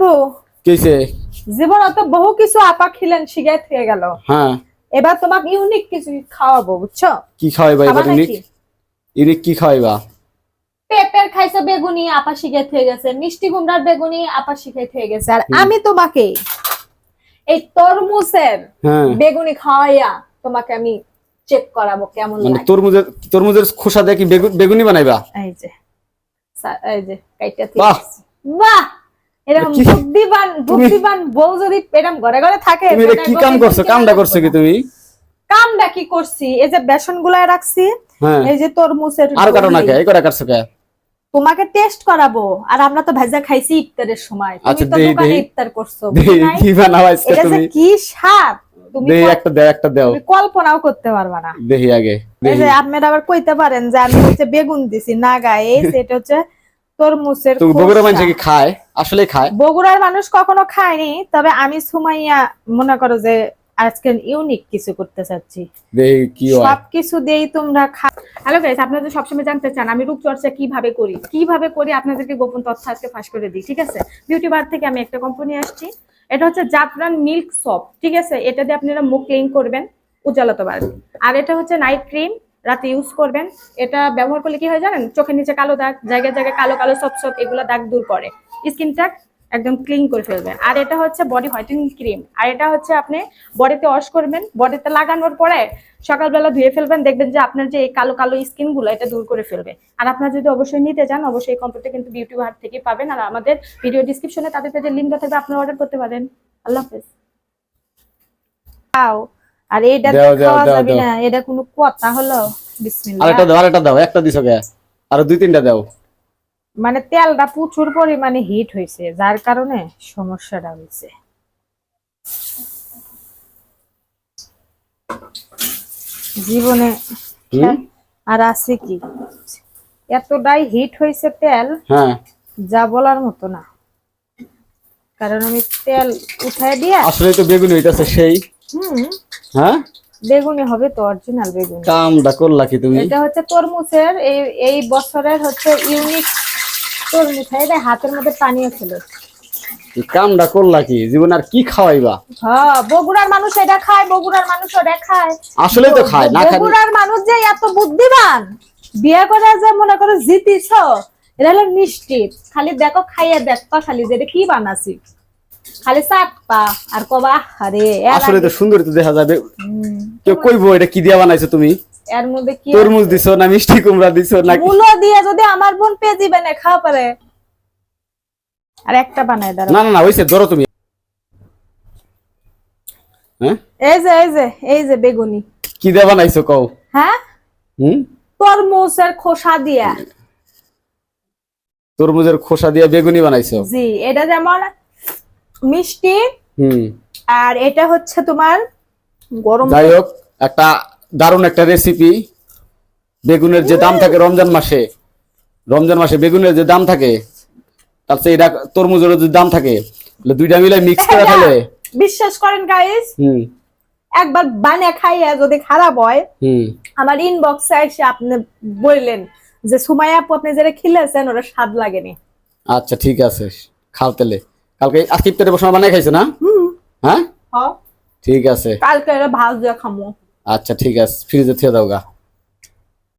আব্বু কিছে জীবন অত বহু কিছু আপা খিলেন শিখাই থেকে গেল। হ্যাঁ এবার তোমাকে ইউনিক কিছু খাওয়াবো, বুঝছো? কি খাওয়াইবা এবার? ইউনিক কি খাওয়াইবা? পেঁপের খাইছো বেগুনি আপা শিখাই থেকে গেছে, মিষ্টি কুমড়ার বেগুনি আপা শিখাই থেকে গেছে, আর আমি তোমাকে এই তরমুজের বেগুনি খাওয়াইয়া তোমাকে আমি চেক করাবো কেমন মানে লাগে। তরমুজের খোসা দিয়ে কি বেগুনি বানাইবা? এই যে কাইটা থেকে বাহ, এরকম বুদ্ধিমান বউ যদি এরকম ঘরে ঘরে থাকে। তুমি এটা কি কাম করছো? কামটা করছো কি তুমি? কামটা কি করছি? এই যে বেসন গুলায় রাখছি, এই যে তরমুজের আর কাটো না কে? এই করে কাটছো কে? তোমাকে টেস্ট করাবো। আর আমরা তো ভাজা খাইছি ইফতারের সময়, তুমি তো দোকানে ইফতার করছো। কি বানাইছো এটা তুমি? যে কি স্বাদ তুমি একটা দাও, তুমি কল্পনাও করতে পারবা না। দেখি আগে। এই যে আপনারা আবার কইতে পারেন যে আমি হচ্ছে বেগুন দিছি না গায়ে, এটা হচ্ছে তরমুজের খোসা। বগুড়ার মানুষ কি খায়? আসলে খায়? বগুড়ার মানুষ কখনো খায়নি, তবে আমি সুমাইয়া মনে করো যে আজকে ইউনিক কিছু করতে চাচ্ছি। সবকিছু দেই তোমরা হ্যালো গাইস, আপনারা সবসময় জানতে চান আমি রূপচর্চা কিভাবে করি আপনাদেরকে গোপন তথ্য আজকে ফাঁস করে দিই। ঠিক আছে, বিউটি বার থেকে আমি একটা কোম্পানি আসছি, এটা হচ্ছে জাফরান মিল্ক সপ। ঠিক আছে, এটা দিয়ে আপনারা মুখ ক্লিন করবেন, উজ্জ্বলতা বাড়বে। আর এটা হচ্ছে নাইট ক্রিম, রাতে ইউজ করবেন। এটা ব্যবহার করলে কি হয় জানেন? চোখের নিচে কালো দাগ, জায়গায় জায়গায় কালো কালো সপ এগুলো দাগ দূর করে, স্কিনটা একদম ক্লিন করে ফেলবেন। আর এটা হচ্ছে বডি হোয়াইটেনিং ক্রিম, আর এটা হচ্ছে আপনি বডিতে ওয়াশ করবেন, বডিতে লাগানোর পরে সকালবেলা ধুয়ে ফেলবেন, দেখবেন যে আপনার যে এই কালো কালো স্কিন গুলো এটা দূর করে ফেলবে। আর আপনারা যদি অবশ্যই নিতে চান, অবশ্যই এই কম্পোর্টটা কিন্তু বিউটি হার্ট থেকে পাবেন। আর আমাদের ভিডিও ডিসক্রিপশনে তাদের পেজের লিংকটা থাকবে, আপনারা অর্ডার করতে পারেন। আল্লাহ হাফেজ। আর এইটা খাওয়া যাবে না, এটা কোনো কথা হলো? বিসমিল্লাহ। আরেকটা দাও, একটা দিছো কে? আর দুই তিনটা দাও। মানে তেলটা প্রচুর পরিমাণে হিট হয়েছে, যার কারণে সমস্যাটা হয়েছে। জীবনে আর আছে কি, এতটাই হিট হয়েছে তেল, যা বলার মতো না। কারণ আমি তেল উঠায় দিয়া আসলে তো বেগুনি হইতাছে সেই। বেগুনি হবে তো, অরিজিনাল বেগুনি। কামটা করলা কি তুমি? এটা হচ্ছে তরমুজের এই বছরের হচ্ছে ইউনিক তরমুজ। এটা হাতের মধ্যে পানিও ছিল। কামটা করলা কি? জীবন আর কি খাওয়াইবা? বগুড়ার মানুষ এটা খায়, বগুড়ার মানুষ ওটা খায়। আসলে তো খায় না? বগুড়ার মানুষ যে এত বুদ্ধিমান, বিয়ে করে যে মনে করো জিতিছ, এটা হলো মিষ্টি। খালি দেখো, খাইয়া দেখবা খালি যে এটা কি বানাছি, খালি চাপা আর কবা আরে। আসলে তো সুন্দর তো দেখা যাবে। কেউ কইবো এটা কি দিয়া বানাইছো তুমি? এর মধ্যে কি তরমুজ দিছো না মিষ্টি কুমড়া দিছো না মূলো দিয়ে? যদি আমার বোন পেজি বানায় খাওয়া পারে, আর একটা বানায় দাও। না না না, হইছে, ধরো তুমি। এই যে বেগুনি কি দিয়ে বানাইছো কও? তরমুজের খোসা দিয়া। তরমুজের খোসা দিয়া বেগুনি বানাইছো? জি, এটা যেমন মিষ্টি, আর এটা হচ্ছে তোমার গরম। যাই হোক, একটা দারুণ একটা রেসিপি। বেগুনের যে দাম থাকে রমজান মাসে বেগুনের যে দাম থাকে, তার চেয়ে এটা তরমুজের যে দাম থাকে, দুইটা মিলে মিক্স করে ফেলে। বিশ্বাস করেন গাইস, একবার বানিয়ে খাইয়া যদি খারাপ হয়, আমার ইনবক্সে এসে আপনি বললেন যে সুমাইয়া আপু আপনি যেটা খেলেছেন ওটা স্বাদ লাগেনি। আচ্ছা ঠিক আছে, খাও তাহলে। কালকে আজকে ইফতারের সময় বানাই খাইছো না? ঠিক আছে, কালকে ভাজ দিয়ে খামো। আচ্ছা ঠিক আছে, ফ্রিজে থুয়ে দাও গা।